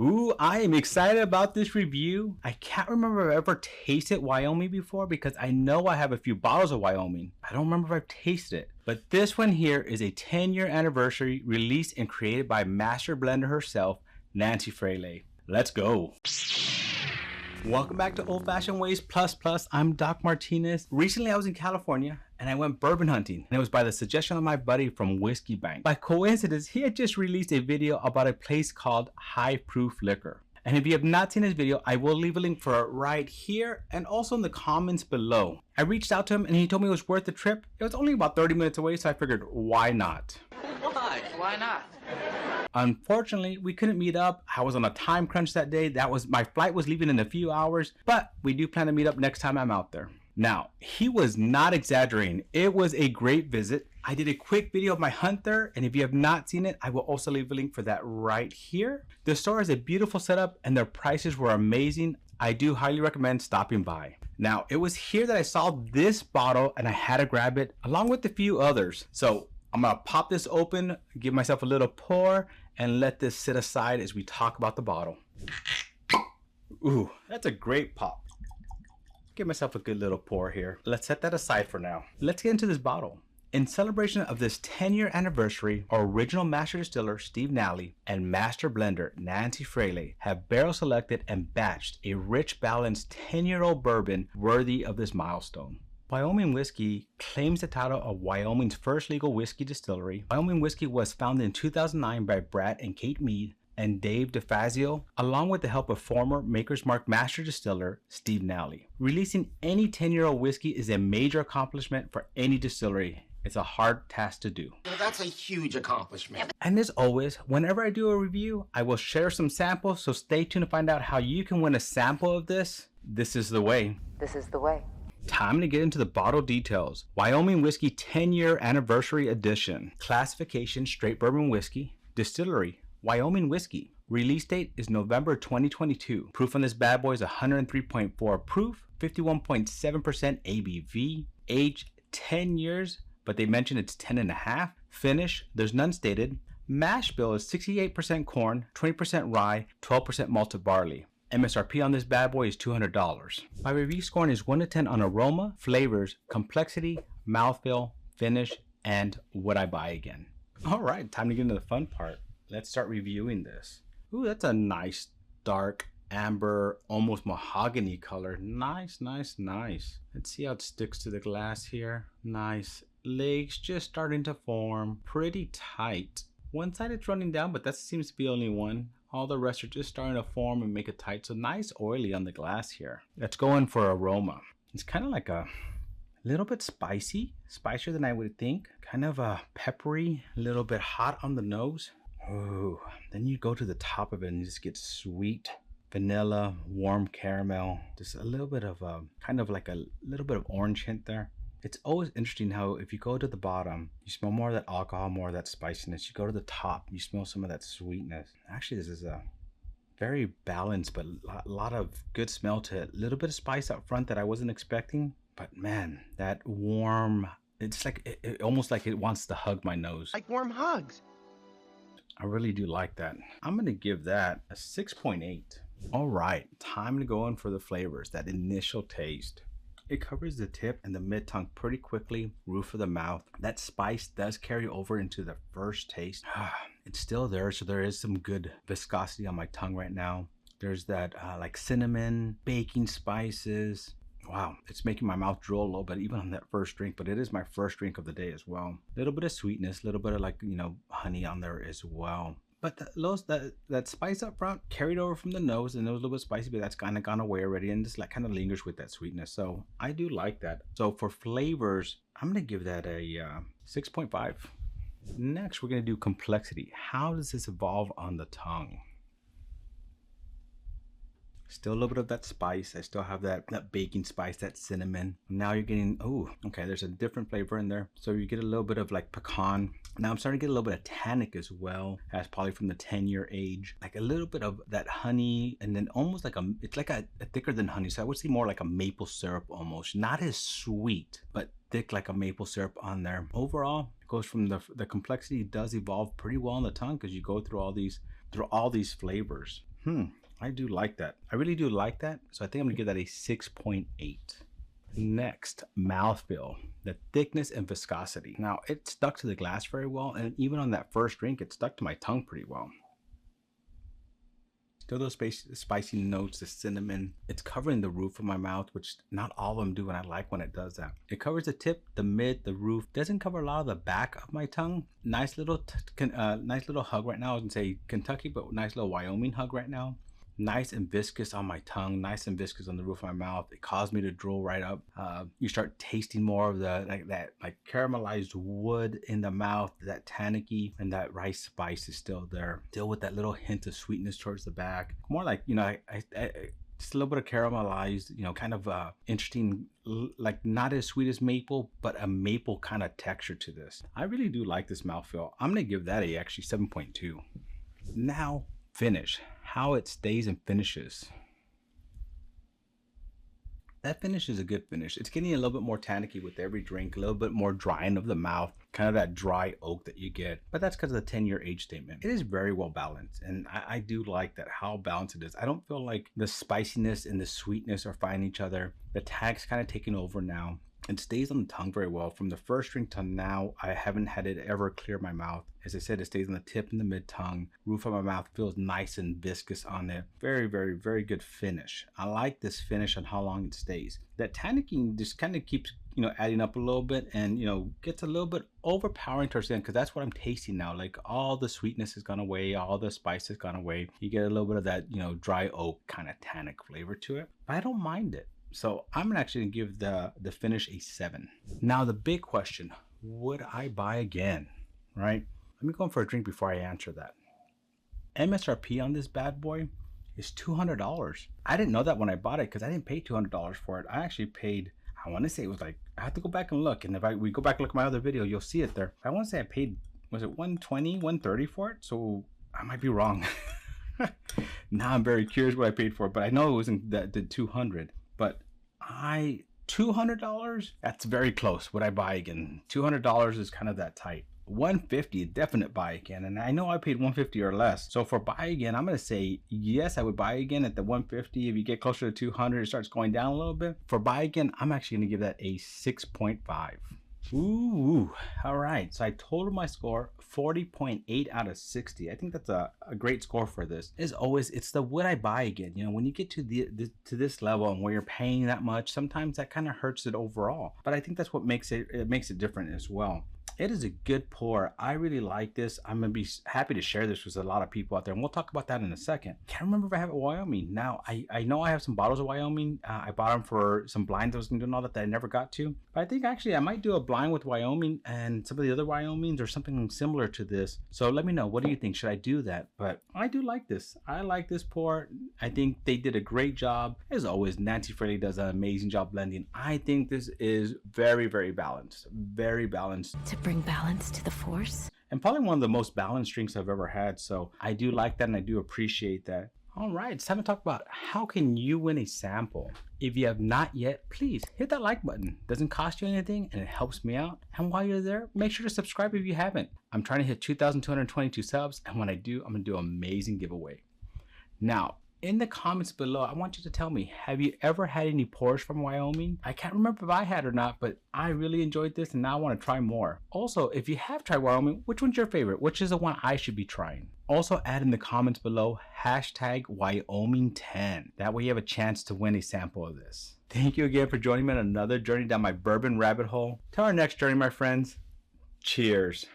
Ooh, I am excited about this review. I can't remember if I've ever tasted Wyoming before because I know I have a few bottles of Wyoming. I don't remember if I've tasted it. But this one here is a 10-year anniversary released and created by master blender herself, Nancy Fraley. Let's go. Welcome back to Old Fashioned Ways Plus Plus. I'm Doc Martinez. Recently I was in California and I went bourbon hunting, and it was by the suggestion of my buddy from Whiskey Bank. By coincidence, he had just released a video about a place called High Proof Liquor. And if you have not seen his video, I will leave a link for it right here and also in the comments below. I reached out to him and he told me it was worth the trip. It was only about 30 minutes away, so I figured, why not? Why? Why not? Unfortunately, we couldn't meet up. I was on a time crunch that day. My flight was leaving in a few hours, but we do plan to meet up next time I'm out there. Now, he was not exaggerating. It was a great visit. I did a quick video of my hunt there, and if you have not seen it, I will also leave a link for that right here. The store has a beautiful setup and their prices were amazing. I do highly recommend stopping by. Now, it was here that I saw this bottle and I had to grab it along with a few others. So I'm gonna pop this open, give myself a little pour, and let this sit aside as we talk about the bottle. Ooh, that's a great pop. Give myself a good little pour here. Let's set that aside for now. Let's get into this bottle. In celebration of this 10-year anniversary, our original master distiller, Steve Nally, and master blender, Nancy Fraley, have barrel selected and batched a rich, balanced 10-year-old bourbon worthy of this milestone. Wyoming Whiskey claims the title of Wyoming's first legal whiskey distillery. Wyoming Whiskey was founded in 2009 by Brad and Kate Mead and Dave DeFazio, along with the help of former Maker's Mark master distiller Steve Nally. Releasing any 10-year-old whiskey is a major accomplishment for any distillery. It's a hard task to do. Well, that's a huge accomplishment. And as always, whenever I do a review, I will share some samples, so stay tuned to find out how you can win a sample of this. This is the way. This is the way. Time to get into the bottle details. Wyoming Whiskey 10-year anniversary edition. Classification, straight bourbon whiskey. Distillery, Wyoming Whiskey. Release date is November 2022. Proof on this bad boy is 103.4 proof, 51.7% ABV. Age 10 years, but they mention it's 10 and a half. Finish, there's none stated. Mashbill is 68% corn, 20% rye, 12% malted barley. MSRP on this bad boy is $200. My review scoring is 1 to 10 on aroma, flavors, complexity, mouthfeel, finish, and would I buy again. All right, time to get into the fun part. Let's start reviewing this. Ooh, that's a nice dark amber, almost mahogany color. Nice, nice, nice. Let's see how it sticks to the glass here. Nice. Legs just starting to form. Pretty tight. One side it's running down, but that seems to be only one. All the rest are just starting to form and make it tight. So nice oily on the glass here. Let's go in for aroma. It's kind of like a little bit spicy. Spicier than I would think. Kind of a peppery, a little bit hot on the nose. Oh, then you go to the top of it and you just get sweet vanilla, warm caramel, just a little bit of kind of like a little bit of orange hint there. It's always interesting how if you go to the bottom, you smell more of that alcohol, more of that spiciness. You go to the top, you smell some of that sweetness. Actually, this is a very balanced, but a lot of good smell to it. A little bit of spice up front that I wasn't expecting, but man, that warm, it's like, it almost like it wants to hug my nose. Like warm hugs. I really do like that. I'm gonna give that a 6.8. All right, time to go in for the flavors, that initial taste. It covers the tip and the mid-tongue pretty quickly, roof of the mouth. That spice does carry over into the first taste. It's still there, so there is some good viscosity on my tongue right now. There's that like cinnamon, baking spices. Wow, it's making my mouth drool a little bit even on that first drink, but it is my first drink of the day as well. A little bit of sweetness, a little bit of like, you know, honey on there as well. But that spice up front carried over from the nose, and it was a little bit spicy, but that's kind of gone away already and just like kind of lingers with that sweetness. So I do like that. So for flavors, I'm gonna give that a 6.5. Next, we're gonna do complexity. How does this evolve on the tongue? Still a little bit of that spice. I still have that baking spice, that cinnamon. Now you're getting, oh, okay, there's a different flavor in there. So you get a little bit of like pecan. Now I'm starting to get a little bit of tannic as well. That's probably from the 10-year age. Like a little bit of that honey, and then almost like it's like a thicker than honey. So I would say more like a maple syrup almost. Not as sweet, but thick like a maple syrup on there. Overall, it goes from the complexity does evolve pretty well on the tongue because you go through all these flavors. I do like that. I really do like that. So I think I'm gonna give that a 6.8. Next, mouthfeel, the thickness and viscosity. Now it stuck to the glass very well, and even on that first drink, it stuck to my tongue pretty well. Still those spicy notes, the cinnamon. It's covering the roof of my mouth, which not all of them do, and I like when it does that. It covers the tip, the mid, the roof. Doesn't cover a lot of the back of my tongue. Nice little hug right now. I wouldn't say Kentucky, but nice little Wyoming hug right now. Nice and viscous on my tongue, nice and viscous on the roof of my mouth. It caused me to drool right up. You start tasting more of the like caramelized wood in the mouth, that tannicky, and that rice spice is still there. Still with that little hint of sweetness towards the back. More like, you know, just a little bit of caramelized, you know, kind of interesting, like not as sweet as maple, but a maple kind of texture to this. I really do like this mouthfeel. I'm gonna give that a actually 7.2. Now, finish. How it stays and finishes. That finish is a good finish. It's getting a little bit more tannicky with every drink, a little bit more drying of the mouth, kind of that dry oak that you get. But that's because of the 10-year age statement. It is very well balanced, and I do like that, how balanced it is. I don't feel like the spiciness and the sweetness are fighting each other. The tag's kind of taking over now. It stays on the tongue very well. From the first drink to now, I haven't had it ever clear my mouth. As I said, it stays on the tip and the mid tongue. Roof of my mouth feels nice and viscous on it. Very, very, very good finish. I like this finish on how long it stays. That tannicky just kind of keeps, you know, adding up a little bit, and, you know, gets a little bit overpowering towards the end, because that's what I'm tasting now. Like all the sweetness has gone away, all the spice has gone away. You get a little bit of that, you know, dry oak kind of tannic flavor to it. But I don't mind it. So I'm actually gonna give the finish a 7. Now the big question, would I buy again, right? Let me go in for a drink before I answer that. MSRP on this bad boy is $200. I didn't know that when I bought it, because I didn't pay $200 for it. I actually paid, I want to say it was like, I have to go back and look, and if we go back and look at my other video, you'll see it there. I want to say I paid, was it 120, 130 for it? So I might be wrong. Now I'm very curious what I paid for it, but I know it wasn't the 200. But $200, that's very close. Would I buy again? $200 is kind of that tight. $150, definite buy again. And I know I paid $150 or less. So for buy again, I'm going to say, yes, I would buy again at the $150. If you get closer to $200, it starts going down a little bit. For buy again, I'm actually going to give that a 6.5. Ooh, all right. So I totaled my score 40.8 out of 60. I think that's a great score for this. As always, it's the would I buy again. You know, when you get to this level and where you're paying that much, sometimes that kind of hurts it overall. But I think that's what makes it different as well. It is a good pour. I really like this. I'm gonna be happy to share this with a lot of people out there, and we'll talk about that in a second. Can't remember if I have it Wyoming. Now, I know I have some bottles of Wyoming. I bought them for some blinds I was gonna do and all that I never got to. But I think actually I might do a blind with Wyoming and some of the other Wyomings or something similar to this. So let me know, what do you think? Should I do that? But I do like this. I like this pour. I think they did a great job. As always, Nancy Fraley does an amazing job blending. I think this is very, very balanced. Very balanced. To bring balance to the force. And probably one of the most balanced drinks I've ever had. So I do like that, and I do appreciate that. All right, it's time to talk about how can you win a sample. If you have not yet, please hit that like button. Doesn't cost you anything, and it helps me out. And while you're there, make sure to subscribe if you haven't. I'm trying to hit 2,222 subs, and when I do, I'm gonna do an amazing giveaway. Now, in the comments below, I want you to tell me, have you ever had any pours from Wyoming? I can't remember if I had or not, but I really enjoyed this, and now I want to try more. Also, if you have tried Wyoming, which one's your favorite? Which is the one I should be trying? Also, add in the comments below, hashtag Wyoming10. That way you have a chance to win a sample of this. Thank you again for joining me on another journey down my bourbon rabbit hole. Till our next journey, my friends, cheers.